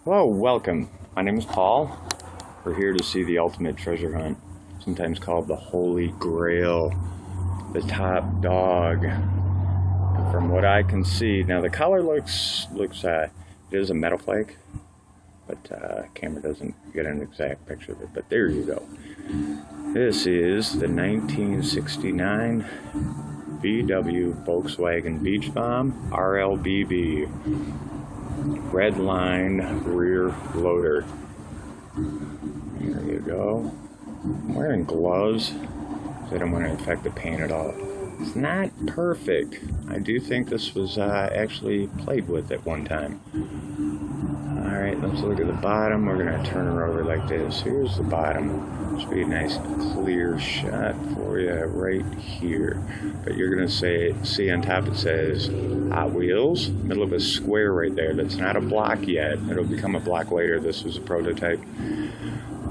Hello, welcome. My name is Paul. We're here to see the ultimate treasure hunt, sometimes called the Holy Grail, the top dog. And from what I can see, now the color looks it is a metal flake, but camera doesn't get an exact picture of it, but there you go. This is the 1969 VW Volkswagen Beach Bomb RLBB. Red line rear loader. There you go. I'm wearing gloves, so I don't want to affect the paint at all. It's not perfect. I do think this was actually played with at one time. Alright, let's look at the bottom. We're going to turn her over like this. Here's the bottom. Should be a nice clear shot for you right here. But you're going to see on top it says Hot Wheels, middle of a square right there. That's not a block yet. It'll become a block later. This was a prototype.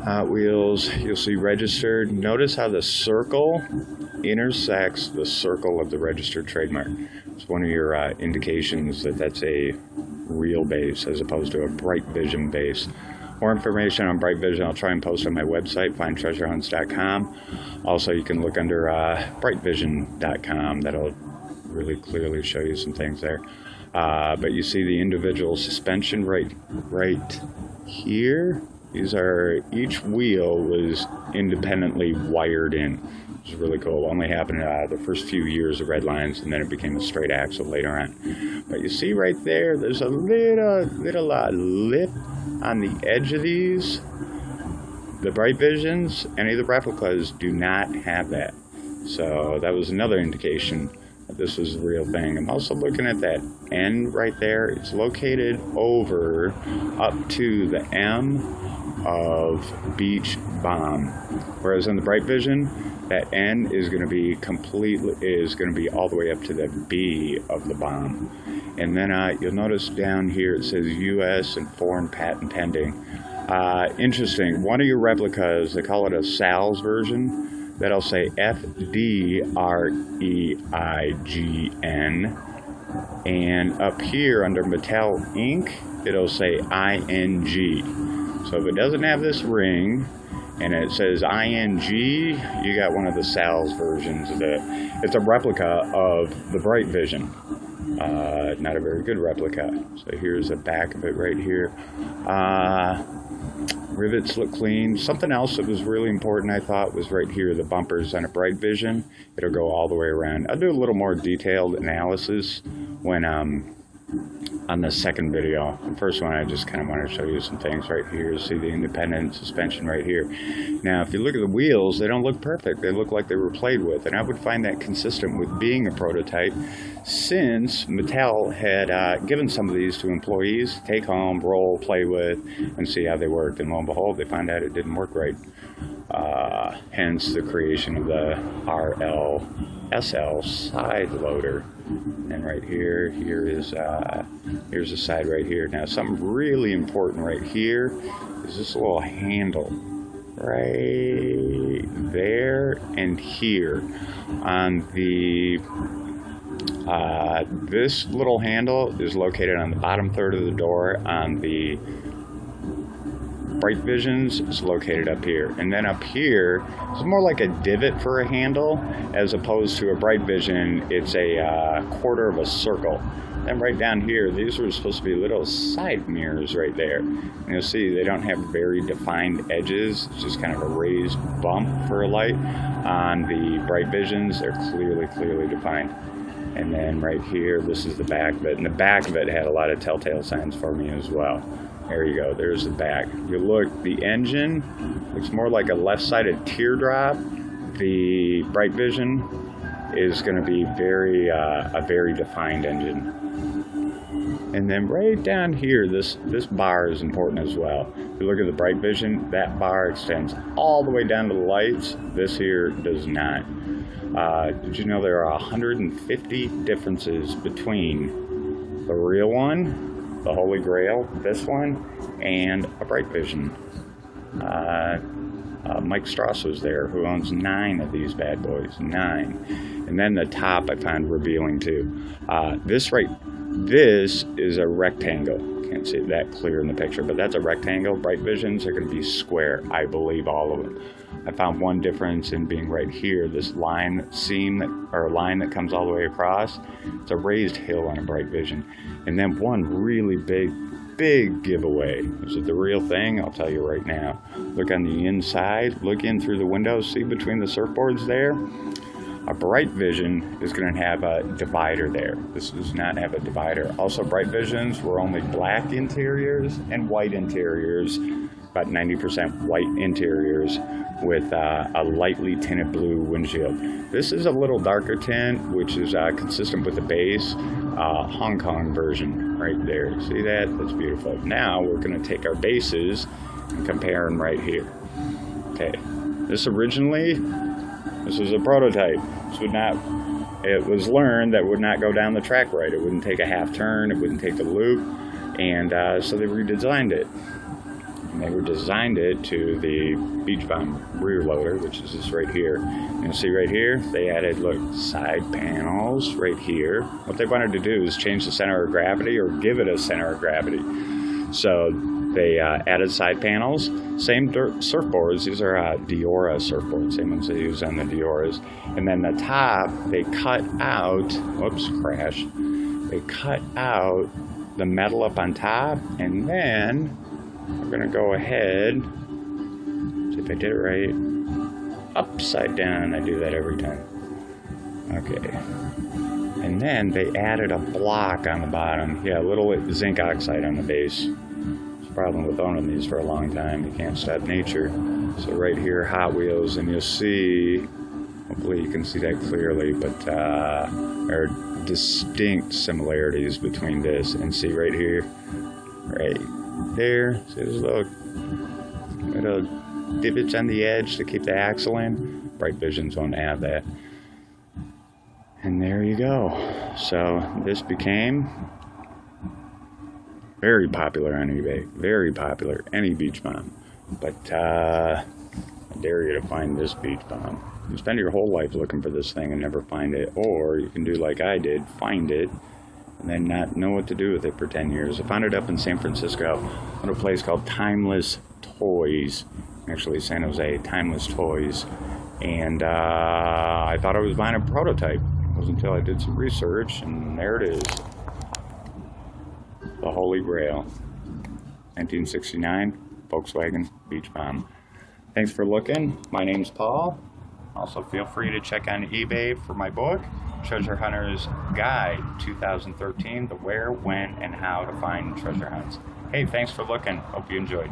Hot Wheels, you'll see registered. Notice how the circle intersects the circle of the registered trademark. It's one of your indications that that's a real base as opposed to a Bright Vision base. More information on Bright Vision I'll try and post on my website, findtreasurehunts.com. Also, you can look under brightvision.com. That'll really clearly show you some things there. But you see the individual suspension right here. Each wheel was independently wired in, which is really cool. Only happened the first few years of red lines, and then it became a straight axle later on. But you see right there, there's a little lip on the edge of these. The Bright Visions, any of the replicas do not have that. So that was another indication that this was the real thing. I'm also looking at that end right there. It's located over up to the M of Beach Bomb. Whereas on the Bright Vision, that N is going to be all the way up to the B of the bomb. And then you'll notice down here it says U.S. and foreign patent pending. Interesting. One of your replicas, they call it a Sal's version. That'll say FDREIGN. And up here under Mattel Inc., it'll say ING. So if it doesn't have this ring, and it says ING, you got one of the Sal's versions of it. It's a replica of the Bright Vision. Not a very good replica. So here's the back of it right here. Rivets look clean. Something else that was really important, I thought, was right here, the bumpers on a Bright Vision. It'll go all the way around. I'll do a little more detailed analysis when on the second video. The first one, I just kind of want to show you some things right here. See the independent suspension right here. Now, if you look at the wheels, they don't look perfect. They look like they were played with, and I would find that consistent with being a prototype, since Mattel had given some of these to employees to take home, roll, play with, and see how they worked. And lo and behold, they found out it didn't work right. Hence the creation of the RLSL side loader. And right here, here's the side right here. Now, something really important right here is this little handle right there and here on the this little handle is located on the bottom third of the door. On the Bright Visions, it's located up here. And then up here, it's more like a divot for a handle, as opposed to a Bright Vision, it's a quarter of a circle. And right down here, these were supposed to be little side mirrors right there. And you'll see they don't have very defined edges. It's just kind of a raised bump for a light. On the Bright Visions, they're clearly defined. And then right here, this is the back of it. And the back of it had a lot of telltale signs for me as well. There you go, there's the back. You look, the engine looks more like a left-sided teardrop. The Bright Vision is going to be a very defined engine. And then right down here, this bar is important as well. If you look at the Bright Vision, that bar extends all the way down to the lights. This here does not. Did you know there are 150 differences between the real one, the Holy Grail, this one, and a Bright Vision? Mike Strauss was there, who owns 9 of these bad boys, 9. And then the top I found revealing too. This is a rectangle. can't see it that clear in the picture, but that's a rectangle. Bright Visions are going to be square, I believe, all of them. I found one difference in being right here, this line seam, or line that comes all the way across. It's a raised hill on a Bright Vision. And then one really big giveaway. Is it the real thing? I'll tell you right now. Look on the inside, look in through the windows, see between the surfboards there? A Bright Vision is going to have a divider there. This does not have a divider. Also, Bright Visions were only black interiors and white interiors, about 90% white interiors with a lightly tinted blue windshield. This is a little darker tint, which is consistent with the base Hong Kong version right there. See that? That's beautiful. Now we're going to take our bases and compare them right here. Okay, this was a prototype. It was learned that would not go down the track right. It wouldn't take a half turn, it wouldn't take a loop, and so they redesigned it. And they redesigned it to the beach bomb rear loader, which is this right here. You'll see right here, they added, look, side panels right here. What they wanted to do is change the center of gravity or give it a center of gravity. So they added side panels, same surfboards. These are Diora surfboards, same ones they use on the Dioras. And then the top, they cut out, whoops, crash. They cut out the metal up on top, and then we're gonna go ahead, see if I did it right, upside down. I do that every time. Okay. And then they added a block on the bottom. Yeah, a little zinc oxide on the base. Problem with owning these for a long time, you can't stop nature. So right here, Hot Wheels, and you'll see, hopefully you can see that clearly, but there are distinct similarities between this, and see right here, right there, see those little divots on the edge to keep the axle in? Bright Visions won't have that. And there you go. So this became very popular on eBay, very popular, any beach bomb. But I dare you to find this beach bomb. You spend your whole life looking for this thing and never find it, or you can do like I did, find it, and then not know what to do with it for 10 years. I found it up in San Francisco at a place called Timeless Toys, actually San Jose, Timeless Toys, and I thought I was buying a prototype. It wasn't until I did some research, and there it is. The Holy Grail, 1969 Volkswagen beach bomb. Thanks for looking. My name's Paul. Also, feel free to check on eBay for my book, Treasure Hunter's Guide 2013, the where, when, and how to find treasure hunts. Hey, thanks for looking. Hope you enjoyed.